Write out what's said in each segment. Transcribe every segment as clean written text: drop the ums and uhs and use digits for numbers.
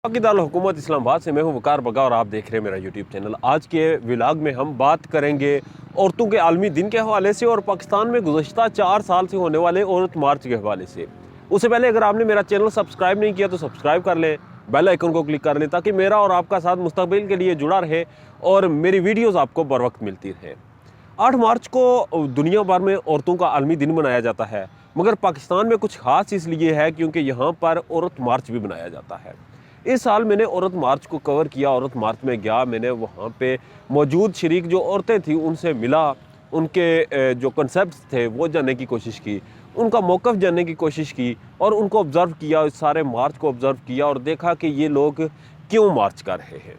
बाकी दाल हुकूमत इस्लामाबाद से मैं हूं वकार बगा और आप देख रहे हैं मेरा यूट्यूब चैनल। आज के व्लॉग में हम बात करेंगे औरतों के आलमी दिन के हवाले से और पाकिस्तान में गुज़श्ता 4 साल से होने वाले औरत मार्च के हवाले से। उससे पहले अगर आपने मेरा चैनल सब्सक्राइब नहीं किया तो सब्सक्राइब कर लें, बेल आइकन को क्लिक कर लें ताकि मेरा और आपका साथ मुस्तकबिल के लिए जुड़ा रहे और मेरी वीडियोज़ आपको बर वक्त मिलती रहे। 8 मार्च को दुनिया भर में औरतों का आलमी दिन मनाया जाता है, मगर पाकिस्तान में कुछ खास इसलिए है क्योंकि यहाँ पर औरत मार्च भी मनाया जाता है। इस साल मैंने औरत मार्च को कवर किया, औरत मार्च में गया, मैंने वहाँ पे मौजूद शरीक जो औरतें थी उनसे मिला, उनके जो कॉन्सेप्ट्स थे वो जानने की कोशिश की, उनका मौक़िफ़ जानने की कोशिश की और उनको ऑब्ज़र्व किया, इस सारे मार्च को ऑब्ज़र्व किया और देखा कि ये लोग क्यों मार्च कर रहे हैं।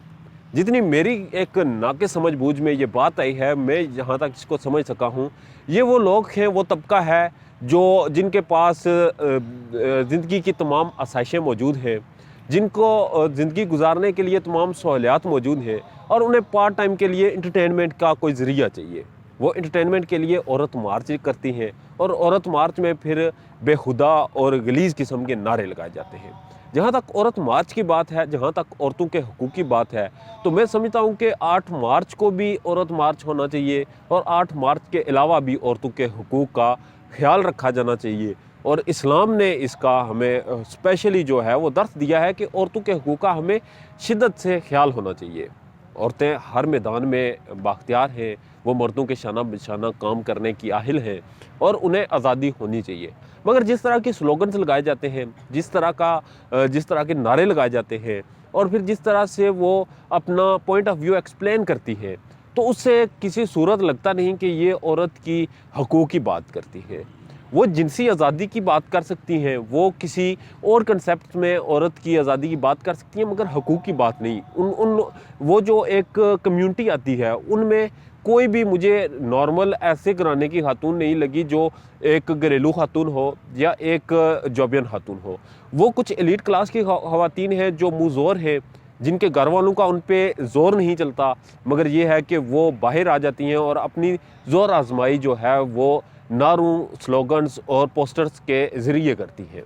जितनी मेरी एक नाक़िस समझ बूझ में ये बात आई है, मैं जहाँ तक इसको समझ सका हूँ, ये वो लोग हैं, वो तबका है जो जिनके पास ज़िंदगी की तमाम आसाइशें मौजूद हैं, जिनको ज़िंदगी गुजारने के लिए तमाम सहूलियात मौजूद हैं और उन्हें पार्ट टाइम के लिए इंटरटेनमेंट का कोई ज़रिया चाहिए। वो इंटरटेनमेंट के लिए औरत मार्च करती हैं और औरत मार्च में फिर बेहुदा और गलीज़ किस्म के नारे लगाए जाते हैं। जहाँ तक औरत मार्च की बात है, जहाँ तक औरतों के हकूक़ की बात है, तो मैं समझता हूँ कि 8 मार्च को भी औरत मार्च होना चाहिए और 8 मार्च के अलावा भी औरतों के हकूक़ का ख़्याल रखा जाना चाहिए। और इस्लाम ने इसका हमें स्पेशली जो है वो दर्स दिया है कि औरतों के हकूक़ का हमें शिद्दत से ख्याल होना चाहिए। औरतें हर मैदान में बाख्तियार हैं, वो मर्दों के शाना बिशाना काम करने की आहिल हैं और उन्हें आज़ादी होनी चाहिए। मगर जिस तरह के स्लोगन्स लगाए जाते हैं, जिस तरह के नारे लगाए जाते हैं और फिर जिस तरह से वो अपना पॉइंट ऑफ व्यू एक्सप्लेन करती है, तो उससे किसी सूरत लगता नहीं कि ये औरत की हकूक़ की बात करती है। वो जिनसी आज़ादी की बात कर सकती हैं, वो किसी और कंसेप्ट में औरत की आज़ादी की बात कर सकती हैं, मगर हकूक़ की बात नहीं। वो जो एक कम्युनिटी आती है उनमें कोई भी मुझे नॉर्मल ऐसे घराने की खातून नहीं लगी जो एक घरेलू खातून हो या एक जॉबियन खातून हो। वो कुछ एलीट क्लास की ख़वातीन हैं जो मुँहज़ोर हैं, जिनके घर वालों का उन पे ज़ोर नहीं चलता, मगर ये है कि वो बाहर आ जाती हैं और अपनी ज़ोर आजमाई जो है वो नारों, स्लोगन्स और पोस्टर्स के ज़रिए करती हैं।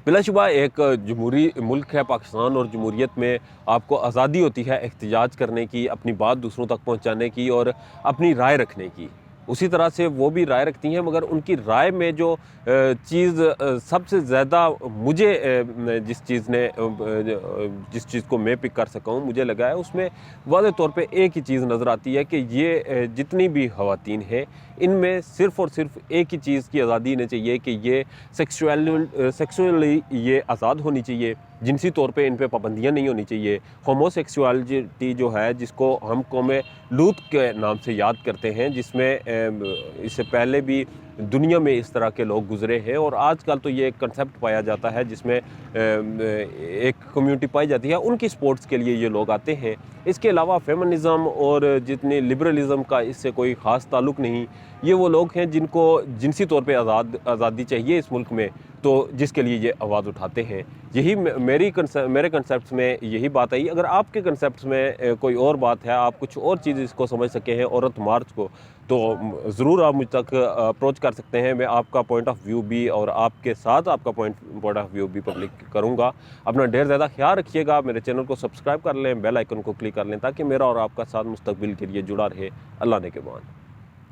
बिलाशुबा एक जमहूरी मुल्क है पाकिस्तान और जमहूरियत में आपको आज़ादी होती है एहतजाज करने की, अपनी बात दूसरों तक पहुंचाने की और अपनी राय रखने की। उसी तरह से वो भी राय रखती हैं, मगर उनकी राय में जो चीज़ सबसे ज़्यादा मुझे जिस चीज़ को मैं पिक कर सका हूँ, मुझे लगा है उसमें वाज़ेह तौर पे एक ही चीज़ नज़र आती है कि ये जितनी भी ख़वातीन हैं इनमें सिर्फ़ और सिर्फ एक ही चीज़ की आज़ादी होनी चाहिए कि ये सेक्सुअली ये आज़ाद होनी चाहिए, जिनसी तौर पे इन पे पाबंदियाँ नहीं होनी चाहिए। होमोसेक्सुअलिटी जो है, जिसको हम कौम लूत के नाम से याद करते हैं, जिसमें इससे पहले भी दुनिया में इस तरह के लोग गुज़रे हैं और आजकल तो ये एक कंसेप्ट पाया जाता है जिसमें एक कम्युनिटी पाई जाती है, उनकी सपोर्ट्स के लिए ये लोग आते हैं। इसके अलावा फेमिनिज़म और जितने लिबरलिज़म का इससे कोई ख़ास ताल्लुक़ नहीं। ये वो लोग हैं जिनको जिनसी तौर पे आज़ादी चाहिए इस मुल्क में, तो जिसके लिए ये आवाज़ उठाते हैं। यही मेरे कंसेप्ट्स में यही बात आई। अगर आपके कंसेप्ट्स में कोई और बात है, आप कुछ और चीज़ इसको समझ सके हैं औरत मार्च को, तो ज़रूर आप मुझ तक अप्रोच कर सकते हैं। मैं आपका पॉइंट ऑफ व्यू भी और आपके साथ आपका पॉइंट ऑफ व्यू भी पब्लिक करूँगा। अपना ढेर ज़्यादा ख्याल रखिएगा। मेरे चैनल को सब्सक्राइब कर लें, बेल आइकन को क्लिक कर लें ताकि मेरा और आपका साथ मुस्तकबिल के लिए जुड़ा रहे। अल्लाह ने के बाद।